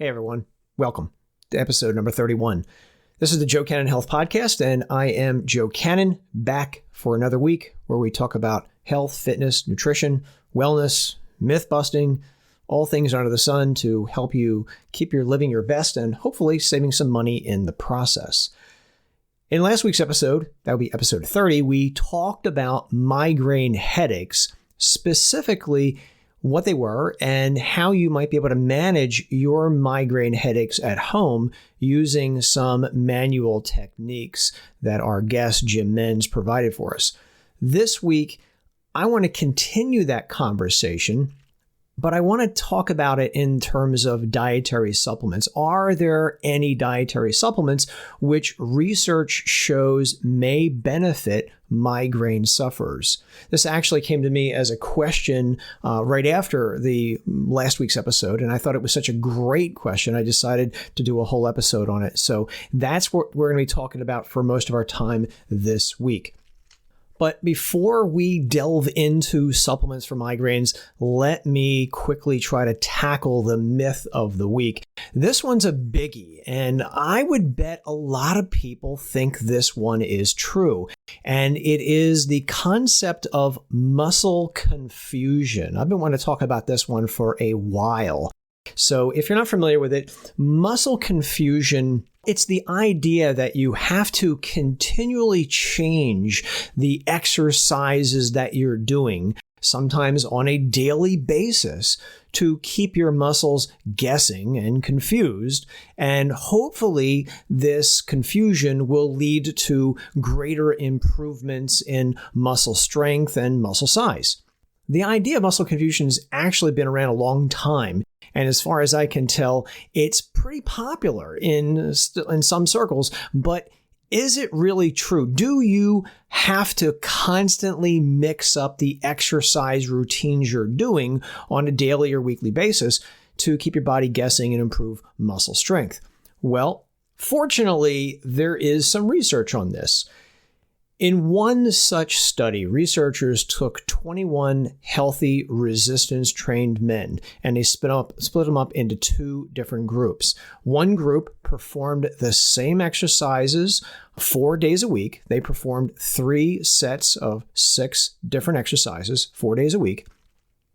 Hey everyone, welcome to episode number 31. This is the Joe Cannon Health Podcast, and I am Joe Cannon, back for another week where we talk about health, fitness, nutrition, wellness, myth busting, all things under the sun to help you keep your living your best and hopefully saving some money in the process. In last week's episode, that would be episode 30, we talked about migraine headaches, specifically what they were and how you might be able to manage your migraine headaches at home using some manual techniques that our guest Jim Menz provided for us. This week, I want to continue that conversation, but I want to talk about it in terms of dietary supplements. Are there any dietary supplements which research shows may benefit migraine sufferers? This actually came to me as a question right after the last week's episode, and I thought it was such a great question, I decided to do a whole episode on it. So that's what we're going to be talking about for most of our time this week. But before we delve into supplements for migraines, let me quickly try to tackle the myth of the week. This one's a biggie, and I would bet a lot of people think this one is true. And it is the concept of muscle confusion. I've been wanting to talk about this one for a while. So if you're not familiar with it, muscle confusion, it's the idea that you have to continually change the exercises that you're doing, sometimes on a daily basis, to keep your muscles guessing and confused. And hopefully this confusion will lead to greater improvements in muscle strength and muscle size. The idea of muscle confusion has actually been around a long time. And as far as I can tell, it's pretty popular in some circles. But is it really true? Do you have to constantly mix up the exercise routines you're doing on a daily or weekly basis to keep your body guessing and improve muscle strength? Well, fortunately, there is some research on this. In one such study, researchers took 21 healthy resistance-trained men, and they split them up into two different groups. One group performed the same exercises 4 days a week. They performed 3 sets of 6 different exercises 4 days a week.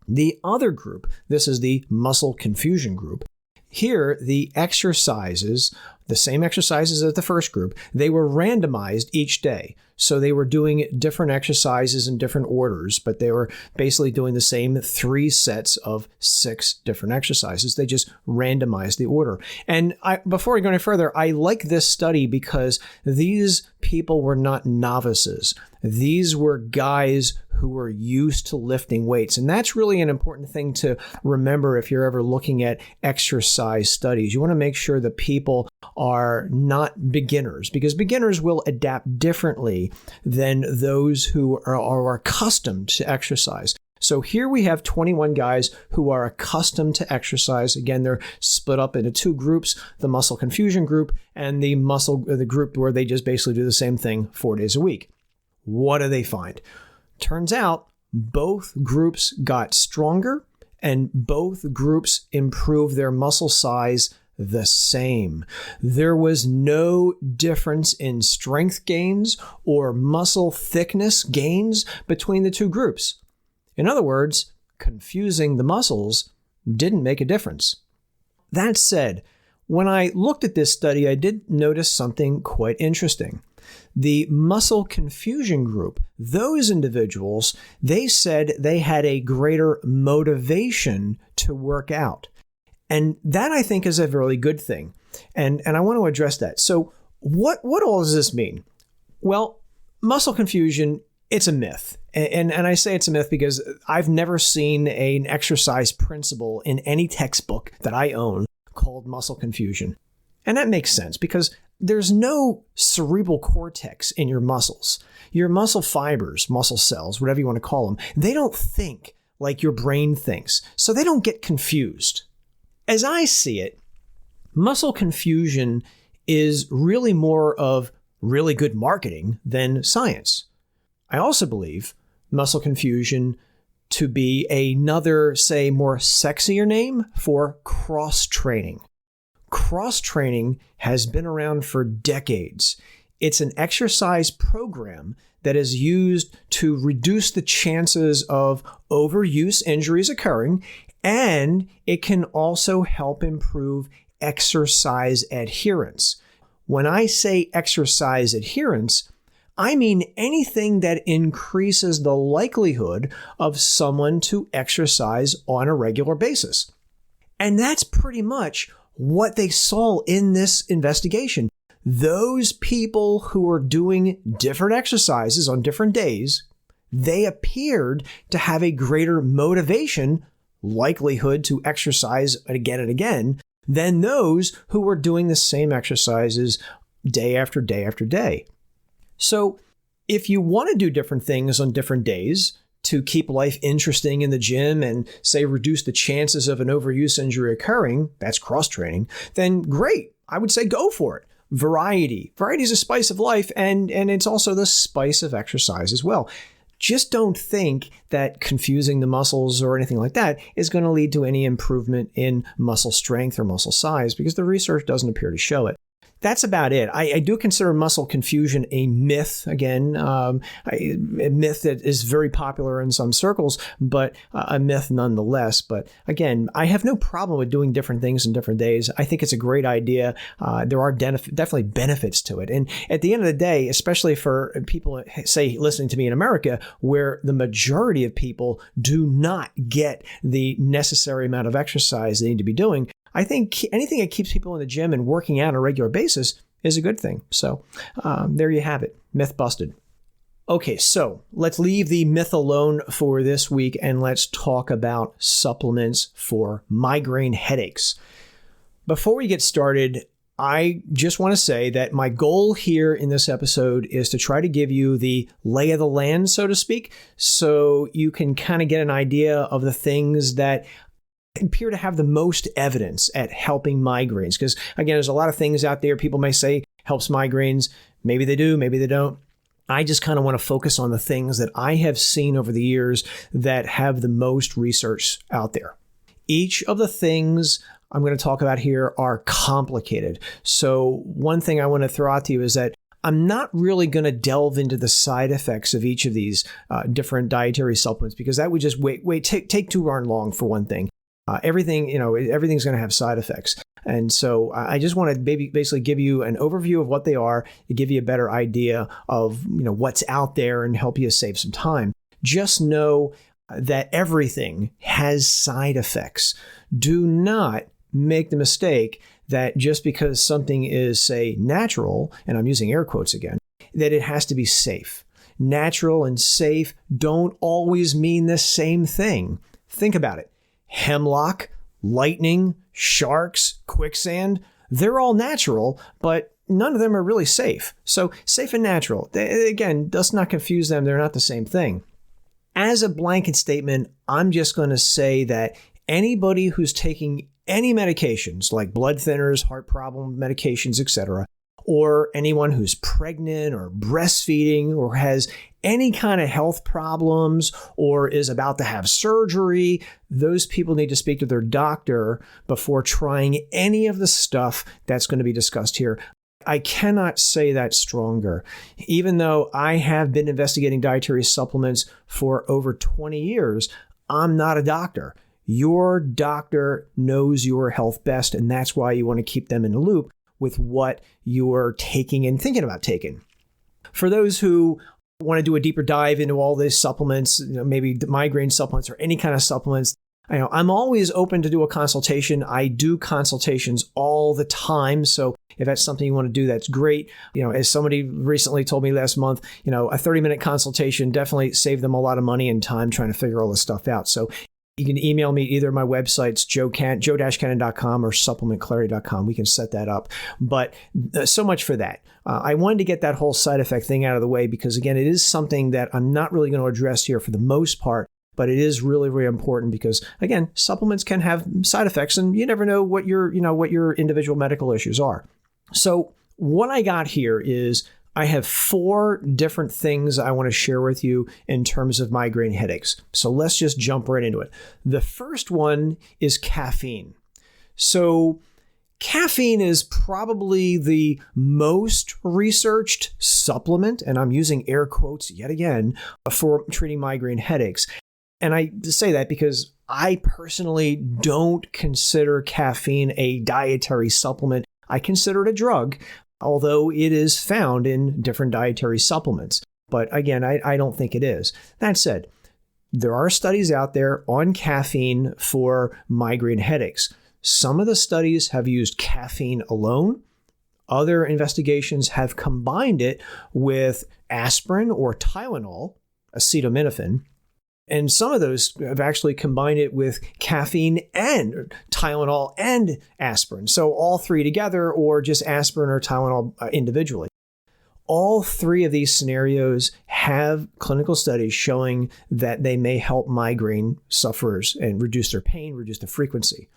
The other group, this is the muscle confusion group, here the exercises, the same exercises as the first group, they were randomized each day. So they were doing different exercises in different orders, but they were basically doing the same 3 sets of 6 different exercises. They just randomized the order. And before I go any further, I like this study because these people were not novices. These were guys who were used to lifting weights. And that's really an important thing to remember if you're ever looking at exercise studies. You want to make sure that people are not beginners, because beginners will adapt differently than those who are accustomed to exercise. So here we have 21 guys who are accustomed to exercise. Again, they're split up into 2 groups, the muscle confusion group and the group where they just basically do the same thing 4 days a week. What do they find? Turns out both groups got stronger and both groups improved their muscle size the same. There was no difference in strength gains or muscle thickness gains between the 2 groups. In other words, confusing the muscles didn't make a difference. That said, when I looked at this study, I did notice something quite interesting. The muscle confusion group, those individuals, they said they had a greater motivation to work out. And that, I think, is a really good thing. And I want to address that. So what all does this mean? Well, muscle confusion, it's a myth. And I say it's a myth because I've never seen an exercise principle in any textbook that I own called muscle confusion. And that makes sense because there's no cerebral cortex in your muscles. Your muscle fibers, muscle cells, whatever you want to call them, they don't think like your brain thinks. So they don't get confused. As I see it, muscle confusion is really more of really good marketing than science. I also believe muscle confusion to be another, say, more sexier name for cross-training. Cross-training has been around for decades. It's an exercise program that is used to reduce the chances of overuse injuries occurring, and it can also help improve exercise adherence. When I say exercise adherence, I mean anything that increases the likelihood of someone to exercise on a regular basis. And that's pretty much what they saw in this investigation. Those people who were doing different exercises on different days, they appeared to have a greater motivation, likelihood to exercise again and again, than those who were doing the same exercises day after day after day. So if you want to do different things on different days to keep life interesting in the gym and, say, reduce the chances of an overuse injury occurring, that's cross-training, then great. I would say go for it. Variety. Variety is a spice of life, and it's also the spice of exercise as well. Just don't think that confusing the muscles or anything like that is going to lead to any improvement in muscle strength or muscle size, because the research doesn't appear to show it. That's about it. I do consider muscle confusion a myth, again, a myth that is very popular in some circles, but a myth nonetheless. But again, I have no problem with doing different things in different days. I think it's a great idea. There are definitely benefits to it. And at the end of the day, especially for people, say, listening to me in America, where the majority of people do not get the necessary amount of exercise they need to be doing, I think anything that keeps people in the gym and working out on a regular basis is a good thing. So there you have it. Myth busted. Okay, so let's leave the myth alone for this week and let's talk about supplements for migraine headaches. Before we get started, I just want to say that my goal here in this episode is to try to give you the lay of the land, so to speak, so you can kind of get an idea of the things that appear to have the most evidence at helping migraines. Because again, there's a lot of things out there people may say helps migraines. Maybe they do, maybe they don't. I just kind of want to focus on the things that I have seen over the years that have the most research out there. Each of the things I'm going to talk about here are complicated. So one thing I want to throw out to you is that I'm not really going to delve into the side effects of each of these different dietary supplements, because that would just take too darn long, for one thing. Everything's going to have side effects. And so I just want to basically give you an overview of what they are to give you a better idea of what's out there and help you save some time. Just know that everything has side effects. Do not make the mistake that just because something is, say, natural, and I'm using air quotes again, that it has to be safe. Natural and safe don't always mean the same thing. Think about it. Hemlock, lightning, sharks, quicksand, they're all natural, but none of them are really safe. So safe and natural, again, let's not confuse them. They're not the same thing. As a blanket statement, I'm just going to say that anybody who's taking any medications like blood thinners, heart problem medications, etc., or anyone who's pregnant or breastfeeding or has any kind of health problems or is about to have surgery, those people need to speak to their doctor before trying any of the stuff that's going to be discussed here. I cannot say that stronger. Even though I have been investigating dietary supplements for over 20 years, I'm not a doctor. Your doctor knows your health best, and that's why you want to keep them in the loop with what you're taking and thinking about taking. For those who want to do a deeper dive into all these supplements, maybe migraine supplements or any kind of supplements, I'm always open to do a consultation. I do consultations all the time. So if that's something you want to do, that's great. As somebody recently told me last month, a 30-minute consultation definitely saved them a lot of money and time trying to figure all this stuff out. So you can email me either my websites, joe-cannon.com or supplementclarity.com. We can set that up. But so much for that. I wanted to get that whole side effect thing out of the way because, again, it is something that I'm not really going to address here for the most part, but it is really, really important because, again, supplements can have side effects and you never know what your individual medical issues are. So what I got here is I have 4 different things I want to share with you in terms of migraine headaches. So let's just jump right into it. The first one is caffeine. So Caffeine is probably the most researched supplement, and I'm using air quotes yet again, for treating migraine headaches. And I say that because I personally don't consider caffeine a dietary supplement. I consider it a drug, although it is found in different dietary supplements. But again, I don't think it is. That said, there are studies out there on caffeine for migraine headaches. Some of the studies have used caffeine alone. Other investigations have combined it with aspirin or Tylenol, acetaminophen. And some of those have actually combined it with caffeine and Tylenol and aspirin. So all three together, or just aspirin or Tylenol individually. All three of these scenarios have clinical studies showing that they may help migraine sufferers and reduce their pain, reduce the frequency.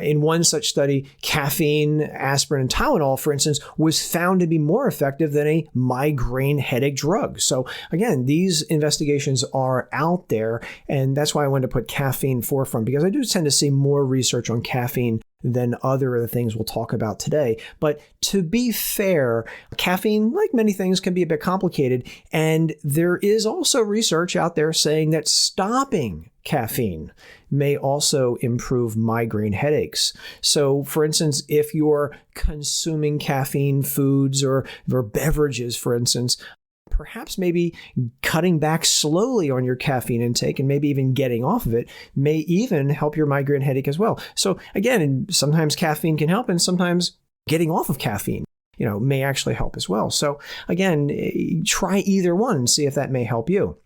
In one such study, caffeine, aspirin, and Tylenol, for instance, was found to be more effective than a migraine headache drug. So again, these investigations are out there, and that's why I wanted to put caffeine forefront, because I do tend to see more research on caffeine than other of the things we'll talk about today. But to be fair, caffeine, like many things, can be a bit complicated. And there is also research out there saying that stopping caffeine may also improve migraine headaches. So, for instance, if you're consuming caffeine foods or beverages, for instance, perhaps maybe cutting back slowly on your caffeine intake and maybe even getting off of it may even help your migraine headache as well. So again, sometimes caffeine can help, and sometimes getting off of caffeine, may actually help as well. So again, try either one and see if that may help you.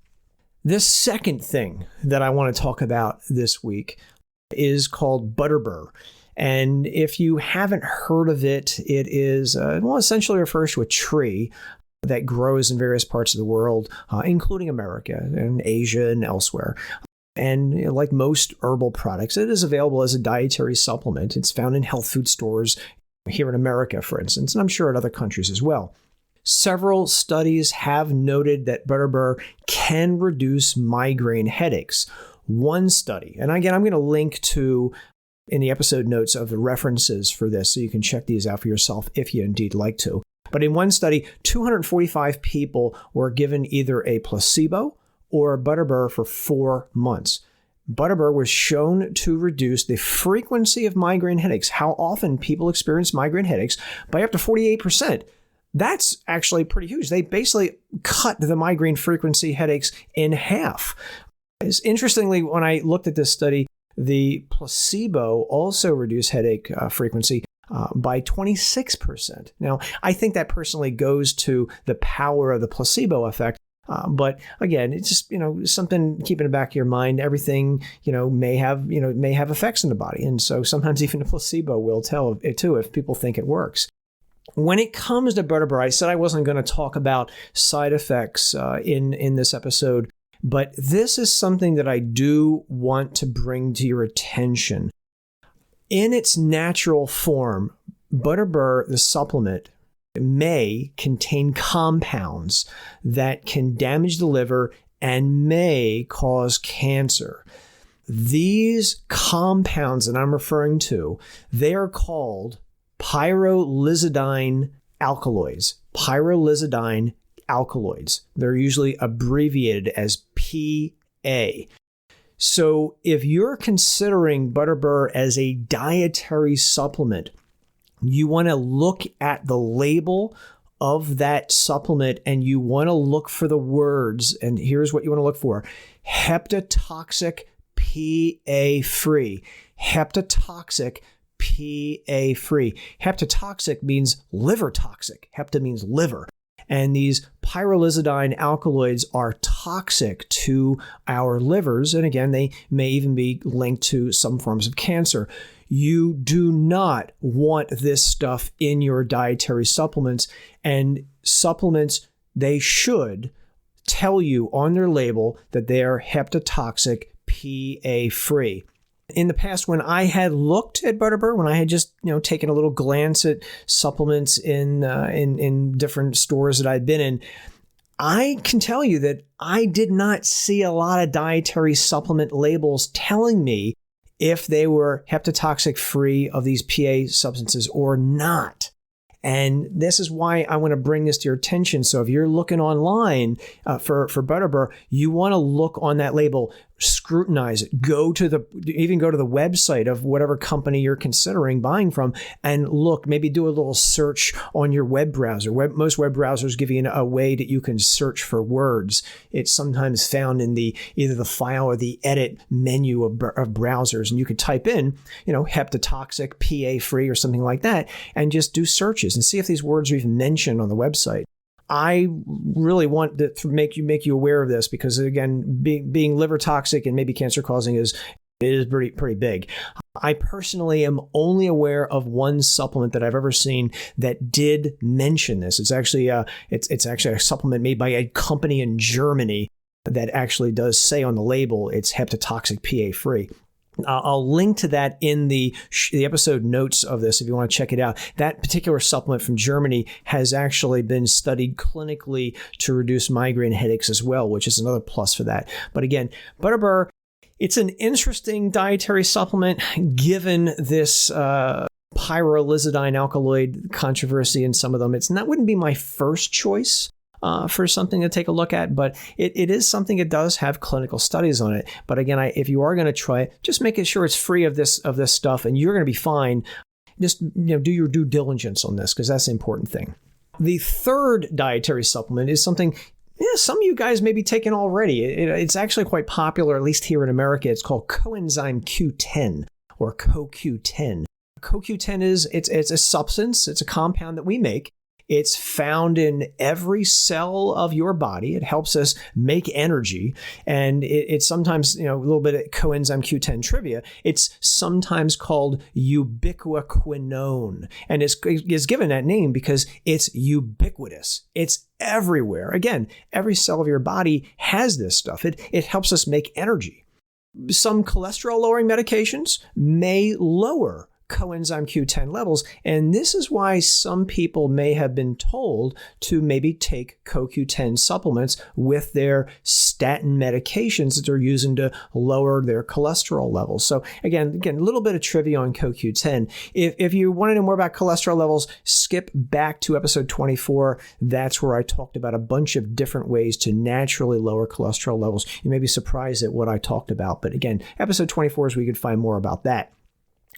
This second thing that I want to talk about this week is called butterbur. And if you haven't heard of it, it is, essentially refers to a tree that grows in various parts of the world, including America and Asia and elsewhere. And like most herbal products, it is available as a dietary supplement. It's found in health food stores here in America, for instance, and I'm sure in other countries as well. Several studies have noted that butterbur can reduce migraine headaches. One study, and again, I'm going to link to in the episode notes of the references for this, so you can check these out for yourself if you indeed like to. But in one study, 245 people were given either a placebo or butterbur for 4 months. Butterbur was shown to reduce the frequency of migraine headaches, how often people experience migraine headaches, by up to 48%. That's actually pretty huge. They basically cut the migraine frequency headaches in half. Interestingly, when I looked at this study, the placebo also reduced headache frequency by 26%. Now, I think that personally goes to the power of the placebo effect. But again, it's just, something keep in the back of your mind. Everything, may have effects in the body. And so sometimes even a placebo will tell it too if people think it works. When it comes to butterbur, I said I wasn't going to talk about side effects in this episode, but this is something that I do want to bring to your attention. In its natural form, butterbur, the supplement, may contain compounds that can damage the liver and may cause cancer. These compounds that I'm referring to, they are called pyrrolizidine alkaloids. Pyrrolizidine alkaloids. They're usually abbreviated as PA. So if you're considering butterbur as a dietary supplement, you want to look at the label of that supplement and you want to look for the words. And here's what you want to look for: hepatotoxic PA-free. Hepatotoxic PA-free. Hepatotoxic means liver toxic. Hepta means liver. And these pyrrolizidine alkaloids are toxic to our livers. And again, they may even be linked to some forms of cancer. You do not want this stuff in your dietary supplements. And supplements, they should tell you on their label that they are hepatotoxic PA-free. In the past, when I had looked at butterbur, when I had just taken a little glance at supplements in different stores that I'd been in, I can tell you that I did not see a lot of dietary supplement labels telling me if they were hepatotoxic free of these PA substances or not. And this is why I want to bring this to your attention. So if you're looking online for Butterbur, you want to look on that label, scrutinize it, even go to the website of whatever company you're considering buying from and look, maybe do a little search on your web browser. Most web browsers give you a way that you can search for words. It's sometimes found in either the file or the edit menu of browsers. And you could type in, hepatotoxic, PA free or something like that, and just do searches and see if these words are even mentioned on the website. I really want to make you aware of this because, again, being liver toxic and maybe cancer causing is pretty big. I personally am only aware of one supplement that I've ever seen that did mention this. It's actually a supplement made by a company in Germany that actually does say on the label it's hepatotoxic, PA free. I'll link to that in the episode notes of this if you want to check it out. That particular supplement from Germany has actually been studied clinically to reduce migraine headaches as well, which is another plus for that. But again, Butterbur, it's an interesting dietary supplement given this pyrrolizidine alkaloid controversy in some of them. Wouldn't be my first choice for something to take a look at, but it is something that does have clinical studies on it. But again, if you are going to try it, just making sure it's free of this stuff and you're going to be fine. Just do your due diligence on this because that's the important thing. The third dietary supplement is something some of you guys may be taking already. It's actually quite popular, at least here in America. It's called coenzyme Q10 or CoQ10. CoQ10 is a substance. It's a compound that we make. It's found in every cell of your body. It helps us make energy. And it's sometimes, a little bit of coenzyme Q10 trivia. It's sometimes called ubiquinone. And it's given that name because it's ubiquitous. It's everywhere. Again, every cell of your body has this stuff. It helps us make energy. Some cholesterol-lowering medications may lower coenzyme Q10 levels. And this is why some people may have been told to maybe take CoQ10 supplements with their statin medications that they're using to lower their cholesterol levels. So again, a little bit of trivia on CoQ10. If you want to know more about cholesterol levels, skip back to episode 24. That's where I talked about a bunch of different ways to naturally lower cholesterol levels. You may be surprised at what I talked about. But again, episode 24 is where you can find more about that.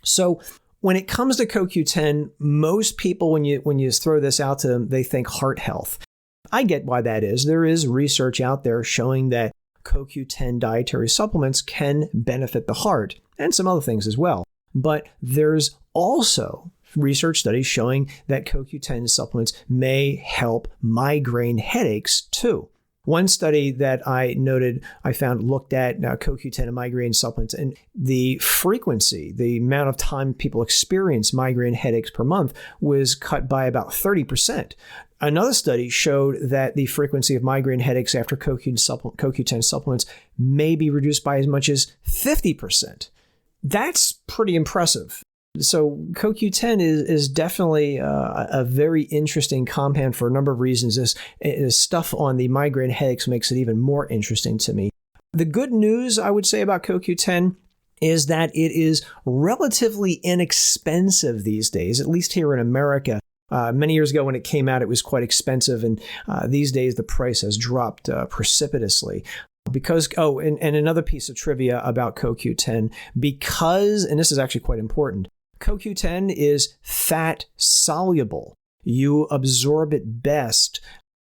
So when it comes to CoQ10, most people, when you throw this out to them, they think heart health. I get why that is. There is research out there showing that CoQ10 dietary supplements can benefit the heart and some other things as well. But there's also research studies showing that CoQ10 supplements may help migraine headaches too. One study that I found looked at CoQ10 and migraine supplements and the frequency, the amount of time people experience migraine headaches per month was cut by about 30%. Another study showed that the frequency of migraine headaches after CoQ10 supplements may be reduced by as much as 50%. That's pretty impressive. So CoQ10 is definitely a very interesting compound for a number of reasons. This stuff on the migraine headaches makes it even more interesting to me. The good news I would say about CoQ10 is that it is relatively inexpensive these days, at least here in America. Many years ago when it came out, it was quite expensive, and these days the price has dropped precipitously. And another piece of trivia about CoQ10, and this is actually quite important, CoQ10 is fat soluble. You absorb it best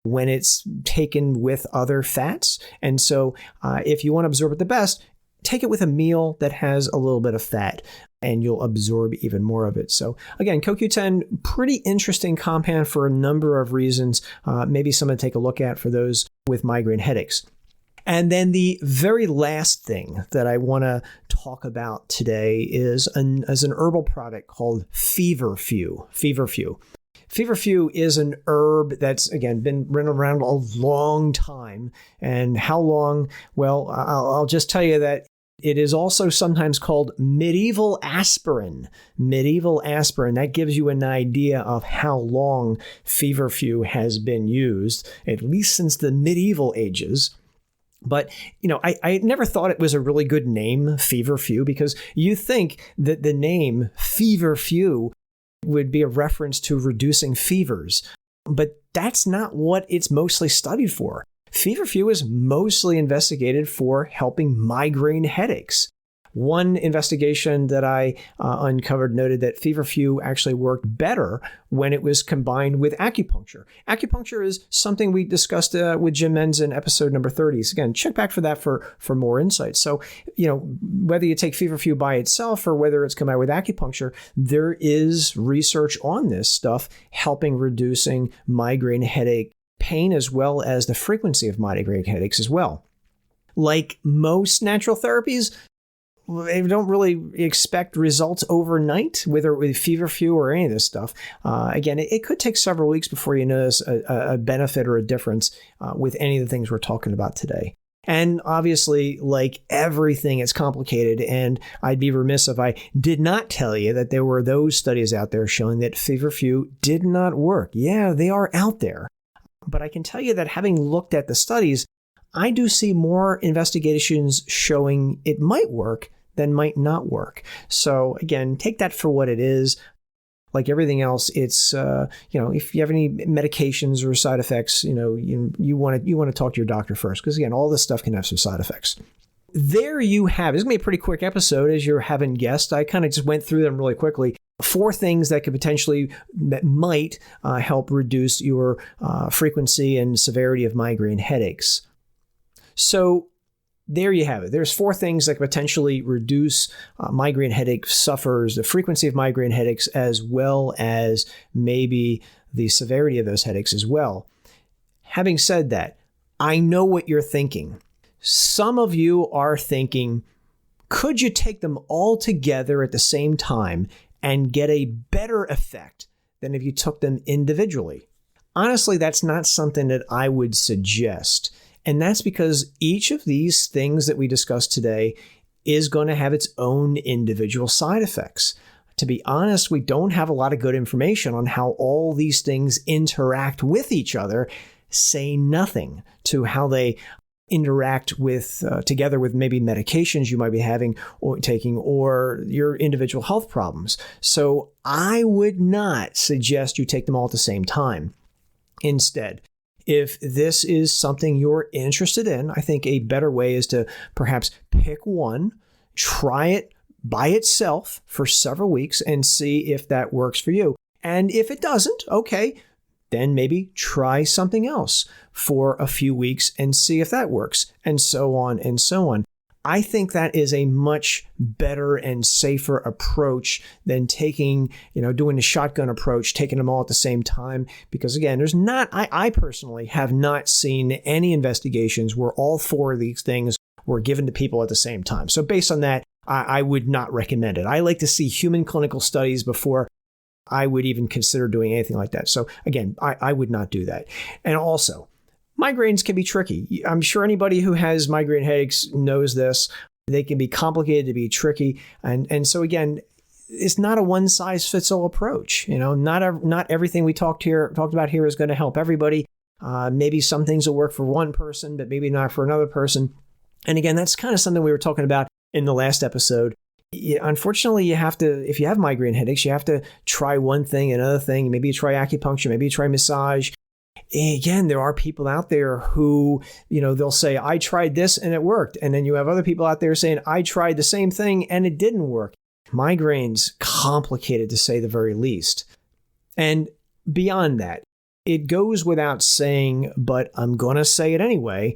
when it's taken with other fats. And so if you want to absorb it the best, take it with a meal that has a little bit of fat and you'll absorb even more of it. So again, CoQ10, pretty interesting compound for a number of reasons. Maybe something to take a look at for those with migraine headaches. And then the very last thing that I want to talk about today is an herbal product called Feverfew. Feverfew is an herb that's, again, been around a long time. And how long? Well, I'll just tell you that it is also sometimes called medieval aspirin. Medieval aspirin, that gives you an idea of how long Feverfew has been used, at least since the medieval ages. But, I never thought it was a really good name, feverfew, because you think that the name feverfew would be a reference to reducing fevers. But that's not what it's mostly studied for. Feverfew is mostly investigated for helping migraine headaches. One investigation that I uncovered noted that feverfew actually worked better when it was combined with acupuncture. Acupuncture is something we discussed with Jim Menz in episode number 30. So again, check back for that for more insights. So, whether you take feverfew by itself or whether it's combined with acupuncture, there is research on this stuff helping reducing migraine headache pain as well as the frequency of migraine headaches as well. Like most natural therapies, they don't really expect results overnight, whether with feverfew or any of this stuff. Again, it could take several weeks before you notice a benefit or a difference with any of the things we're talking about today. And obviously, like everything, it's complicated, and I'd be remiss if I did not tell you that there were those studies out there showing that feverfew did not work. Yeah, they are out there. But I can tell you that having looked at the studies, I do see more investigations showing it might work than might not work. So again, take that for what it is. Like everything else, it's if you have any medications or side effects, you want to talk to your doctor first, because again, all this stuff can have some side effects. There you have it. It's gonna be a pretty quick episode, as you haven't guessed. I kind of just went through them really quickly. 4 things that could might help reduce your frequency and severity of migraine headaches. So there you have it. There's 4 things that could potentially reduce migraine headache sufferers, the frequency of migraine headaches, as well as maybe the severity of those headaches as well. Having said that, I know what you're thinking. Some of you are thinking, could you take them all together at the same time and get a better effect than if you took them individually? Honestly, that's not something that I would suggest. And that's because each of these things that we discussed today is going to have its own individual side effects. To be honest, we don't have a lot of good information on how all these things interact with each other, say nothing to how they interact with together with maybe medications you might be having or taking or your individual health problems. So I would not suggest you take them all at the same time. Instead, if this is something you're interested in, I think a better way is to perhaps pick one, try it by itself for several weeks and see if that works for you. And if it doesn't, okay, then maybe try something else for a few weeks and see if that works, and so on and so on. I think that is a much better and safer approach than doing the shotgun approach, taking them all at the same time. Because again, I personally have not seen any investigations where all 4 of these things were given to people at the same time. So based on that, I would not recommend it. I like to see human clinical studies before I would even consider doing anything like that. So again, I would not do that. And also, migraines can be tricky. I'm sure anybody who has migraine headaches knows this. They can be complicated to be tricky. And so again, it's not a one-size-fits-all approach. Not everything we talked about here is going to help everybody. Maybe some things will work for one person, but maybe not for another person. And again, that's kind of something we were talking about in the last episode. Unfortunately, you have to, if you have migraine headaches, you have to try one thing, another thing. Maybe you try acupuncture, maybe you try massage. Again, there are people out there who, they'll say, I tried this and it worked. And then you have other people out there saying, I tried the same thing and it didn't work. Migraine's complicated, to say the very least. And beyond that, it goes without saying, but I'm going to say it anyway,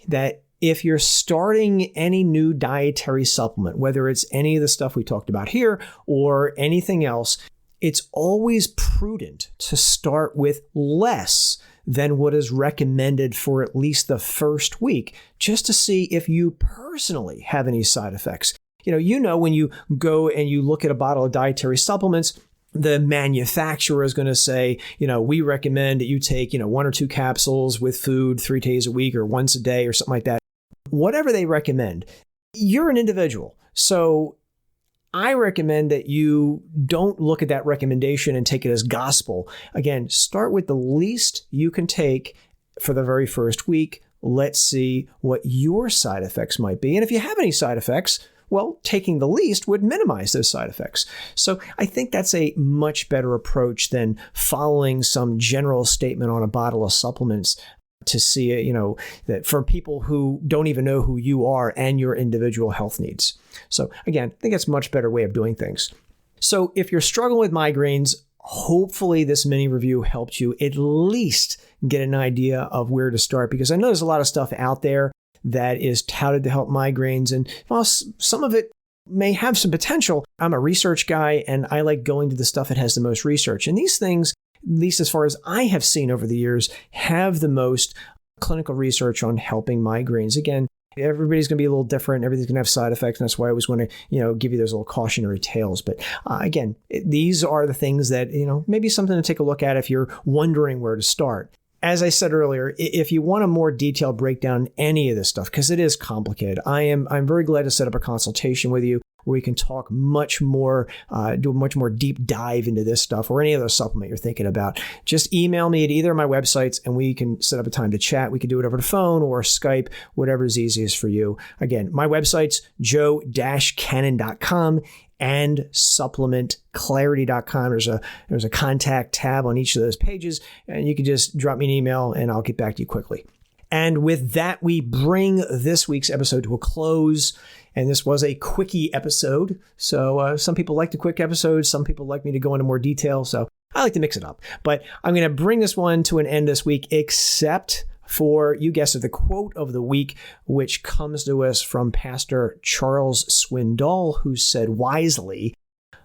that if you're starting any new dietary supplement, whether it's any of the stuff we talked about here or anything else, it's always prudent to start with less than what is recommended for at least the first week, just to see if you personally have any side effects. When you go and you look at a bottle of dietary supplements, the manufacturer is going to say, we recommend that you take, 1 or 2 capsules with food 3 days a week or once a day or something like that. Whatever they recommend, you're an individual. So I recommend that you don't look at that recommendation and take it as gospel. Again, start with the least you can take for the very first week. let's see what your side effects might be. And if you have any side effects, well, taking the least would minimize those side effects. So I think that's a much better approach than following some general statement on a bottle of supplements to see, that for people who don't even know who you are and your individual health needs. So again, I think it's a much better way of doing things. So if you're struggling with migraines, hopefully this mini review helped you at least get an idea of where to start, because I know there's a lot of stuff out there that is touted to help migraines. And while some of it may have some potential, I'm a research guy and I like going to the stuff that has the most research. And these things, at least as far as I have seen over the years, have the most clinical research on helping migraines. Again, everybody's going to be a little different. Everything's going to have side effects. And that's why I always want to, give you those little cautionary tales. But again, these are the things that, maybe something to take a look at if you're wondering where to start. As I said earlier, if you want a more detailed breakdown in any of this stuff, because it is complicated, I'm very glad to set up a consultation with you where we can talk much more, do a much more deep dive into this stuff or any other supplement you're thinking about. Just email me at either of my websites and we can set up a time to chat. We can do it over the phone or Skype, whatever is easiest for you. Again, my website's joe-cannon.com and supplementclarity.com. There's a contact tab on each of those pages, and you can just drop me an email and I'll get back to you quickly. And with that, we bring this week's episode to a close. And this was a quickie episode. So some people like the quick episodes. Some people like me to go into more detail. So I like to mix it up. But I'm going to bring this one to an end this week, except for, you guessed it, the quote of the week, which comes to us from Pastor Charles Swindoll, who said wisely,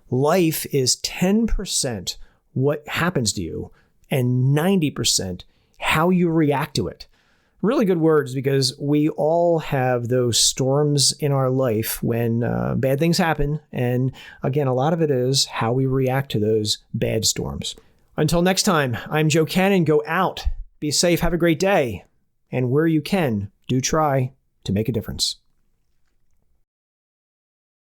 "Life is 10% what happens to you and 90% how you react to it." Really good words, because we all have those storms in our life when bad things happen. And again, a lot of it is how we react to those bad storms. Until next time, I'm Joe Cannon. Go out, be safe, have a great day. And where you can, do try to make a difference.